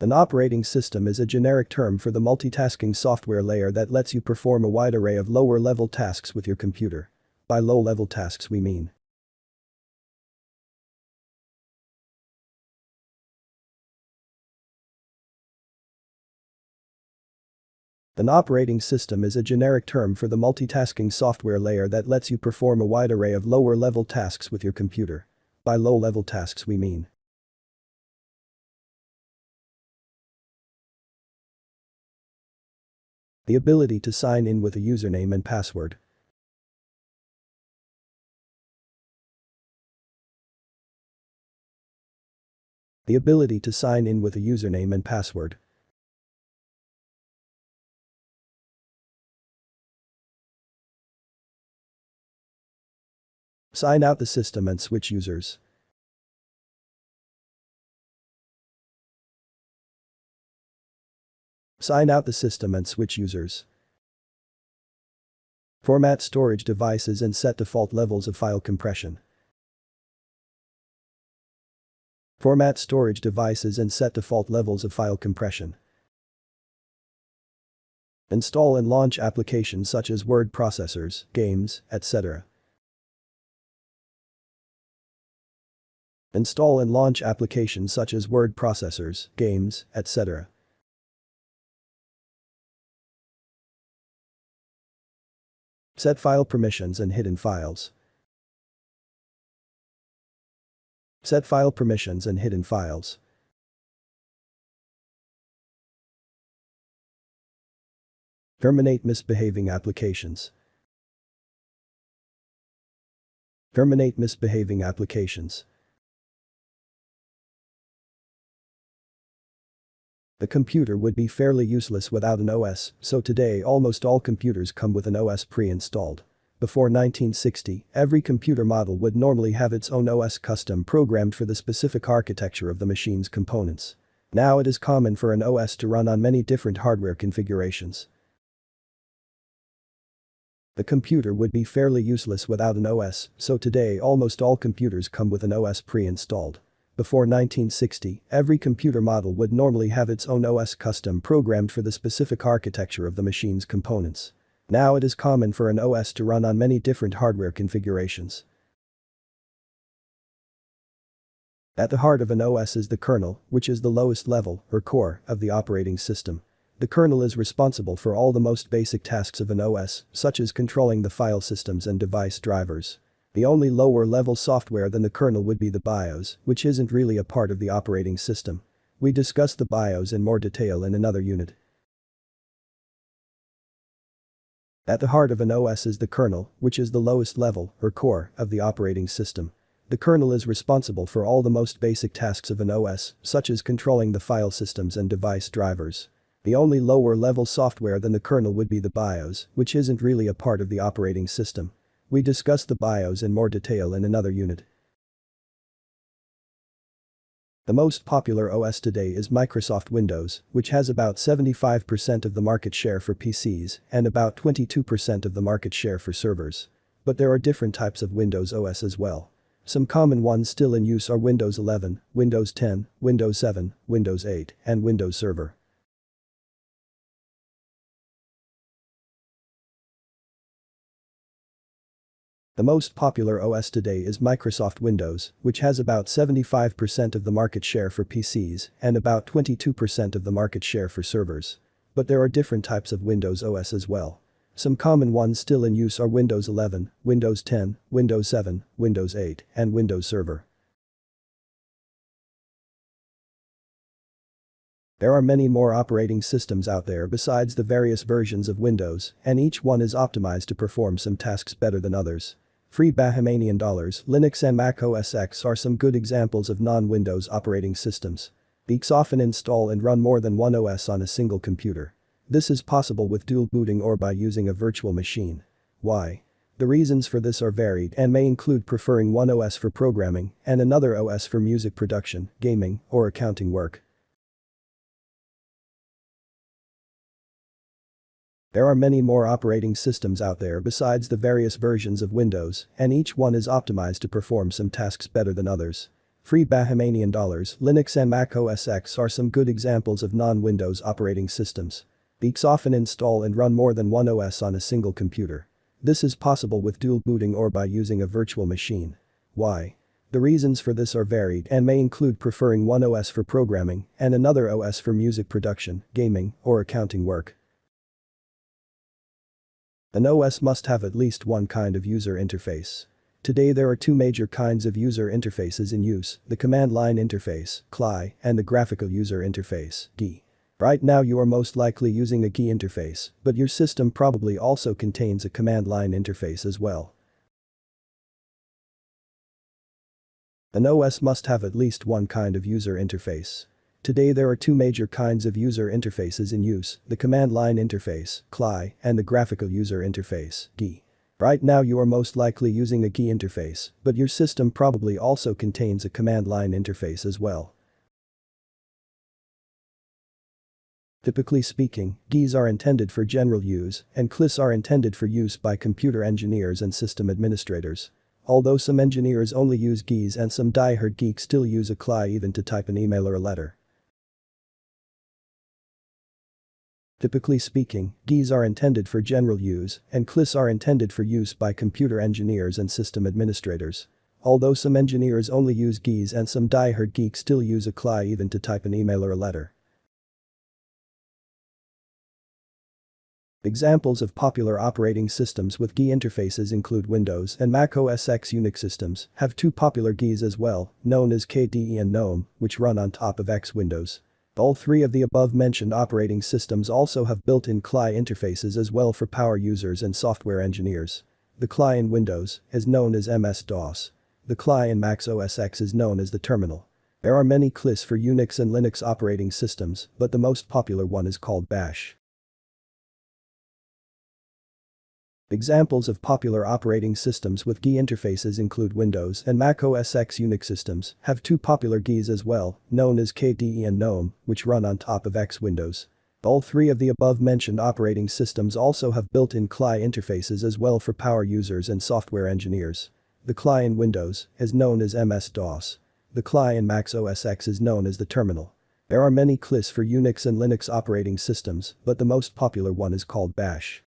An operating system is a generic term for the multitasking software layer that lets you perform a wide array of lower-level tasks with your computer. By low-level tasks we mean an operating system is a generic term for the multitasking software layer that lets you perform a wide array of lower-level tasks with your computer. By low-level tasks we mean the ability to sign in with a username and password. The ability to sign in with a username and password. Sign out the system and switch users. Sign out the system and switch users. Format storage devices and set default levels of file compression. Format storage devices and set default levels of file compression. Install and launch applications such as word processors, games, etc. Install and launch applications such as word processors, games, etc. Set file permissions and hidden files. Set file permissions and hidden files. Terminate misbehaving applications. Terminate misbehaving applications. The computer would be fairly useless without an OS, so today almost all computers come with an OS pre-installed. Before 1960, every computer model would normally have its own OS custom programmed for the specific architecture of the machine's components. Now it is common for an OS to run on many different hardware configurations. The computer would be fairly useless without an OS, so today almost all computers come with an OS pre-installed. Before 1960, every computer model would normally have its own OS custom programmed for the specific architecture of the machine's components. Now it is common for an OS to run on many different hardware configurations. At the heart of an OS is the kernel, which is the lowest level, or core, of the operating system. The kernel is responsible for all the most basic tasks of an OS, such as controlling the file systems and device drivers. The only lower-level software than the kernel would be the BIOS, which isn't really a part of the operating system. We discuss the BIOS in more detail in another unit. At the heart of an OS is the kernel, which is the lowest level, or core, of the operating system. The kernel is responsible for all the most basic tasks of an OS, such as controlling the file systems and device drivers. The only lower-level software than the kernel would be the BIOS, which isn't really a part of the operating system. We discuss the BIOS in more detail in another unit. The most popular OS today is Microsoft Windows, which has about 75% of the market share for PCs and about 22% of the market share for servers. But there are different types of Windows OS as well. Some common ones still in use are Windows 11, Windows 10, Windows 7, Windows 8, and Windows Server. The most popular OS today is Microsoft Windows, which has about 75% of the market share for PCs and about 22% of the market share for servers. But there are different types of Windows OS as well. Some common ones still in use are Windows 11, Windows 10, Windows 7, Windows 8, and Windows Server. There are many more operating systems out there besides the various versions of Windows, and each one is optimized to perform some tasks better than others. Free Bahamian dollars, Linux and Mac OS X are some good examples of non-Windows operating systems. These often install and run more than one OS on a single computer. This is possible with dual booting or by using a virtual machine. Why? The reasons for this are varied and may include preferring one OS for programming and another OS for music production, gaming, or accounting work. There are many more operating systems out there besides the various versions of Windows, and each one is optimized to perform some tasks better than others. Free Bahamian dollars, Linux and Mac OS X are some good examples of non-Windows operating systems. These often install and run more than one OS on a single computer. This is possible with dual booting or by using a virtual machine. Why? The reasons for this are varied and may include preferring one OS for programming and another OS for music production, gaming, or accounting work. An OS must have at least one kind of user interface. Today there are two major kinds of user interfaces in use, the command line interface, CLI, and the graphical user interface, GUI. Right now you are most likely using a GUI interface, but your system probably also contains a command line interface as well. An OS must have at least one kind of user interface. Today there are two major kinds of user interfaces in use, the command line interface, CLI, and the graphical user interface, GUI. Right now you are most likely using a GUI interface, but your system probably also contains a command line interface as well. Typically speaking, GUIs are intended for general use, and CLIs are intended for use by computer engineers and system administrators. Although some engineers only use GUIs and some die-hard geeks still use a CLI even to type an email or a letter. Typically speaking, GUIs are intended for general use, and CLIs are intended for use by computer engineers and system administrators. Although some engineers only use GUIs and some die-hard geeks still use a CLI even to type an email or a letter. Examples of popular operating systems with GUI interfaces include Windows and Mac OS X. Unix systems have two popular GUIs as well, known as KDE and GNOME, which run on top of X Windows. All three of the above-mentioned operating systems also have built-in CLI interfaces as well for power users and software engineers. The CLI in Windows is known as MS-DOS. The CLI in Mac OS X is known as the terminal. There are many CLIs for Unix and Linux operating systems, but the most popular one is called Bash. Examples of popular operating systems with GUI interfaces include Windows and Mac OS X. Unix systems have two popular GUIs as well, known as KDE and GNOME, which run on top of X Windows. All three of the above-mentioned operating systems also have built-in CLI interfaces as well for power users and software engineers. The CLI in Windows is known as MS-DOS. The CLI in Mac OS X is known as the terminal. There are many CLIs for Unix and Linux operating systems, but the most popular one is called Bash.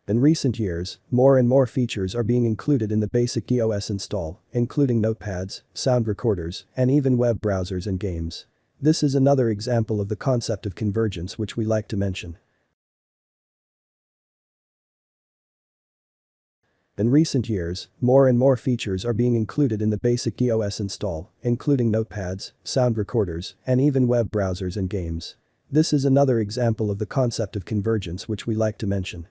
In recent years, more and more features are being included in the basic GUI OS install, including notepads, sound recorders, and even web browsers and games. This is another example of the concept of convergence which we like to mention. In recent years, more and more features are being included in the basic GUI OS install, including notepads, sound recorders, and even web browsers and games. This is another example of the concept of convergence which we like to mention.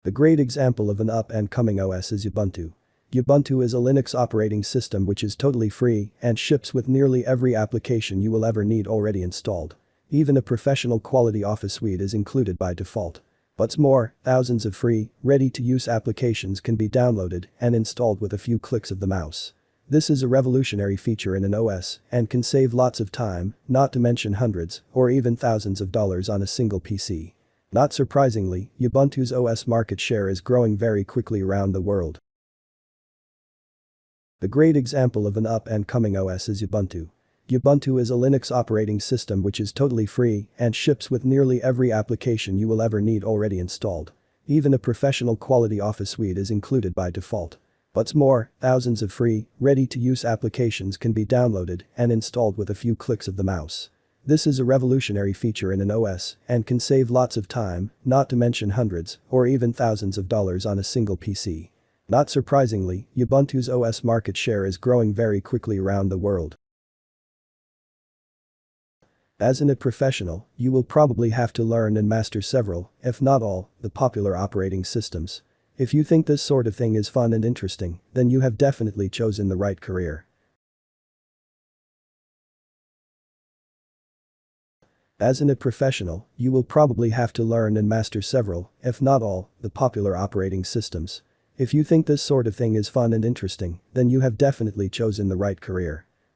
A great example of an up-and-coming OS is Ubuntu. Ubuntu is a Linux operating system which is totally free and ships with nearly every application you will ever need already installed. Even a professional quality office suite is included by default. What's more, thousands of free, ready-to-use applications can be downloaded and installed with a few clicks of the mouse. This is a revolutionary feature in an OS and can save lots of time, not to mention hundreds or even thousands of dollars on a single PC. Not surprisingly, Ubuntu's OS market share is growing very quickly around the world. A great example of an up-and-coming OS is Ubuntu. Ubuntu is a Linux operating system which is totally free and ships with nearly every application you will ever need already installed. Even a professional quality office suite is included by default. What's more, thousands of free, ready-to-use applications can be downloaded and installed with a few clicks of the mouse. This is a revolutionary feature in an OS and can save lots of time, not to mention hundreds or even thousands of dollars on a single PC. Not surprisingly, Ubuntu's OS market share is growing very quickly around the world. As a professional, you will probably have to learn and master several, if not all, the popular operating systems. If you think this sort of thing is fun and interesting, then you have definitely chosen the right career. As a professional, you will probably have to learn and master several, if not all, the popular operating systems. If you think this sort of thing is fun and interesting, then you have definitely chosen the right career.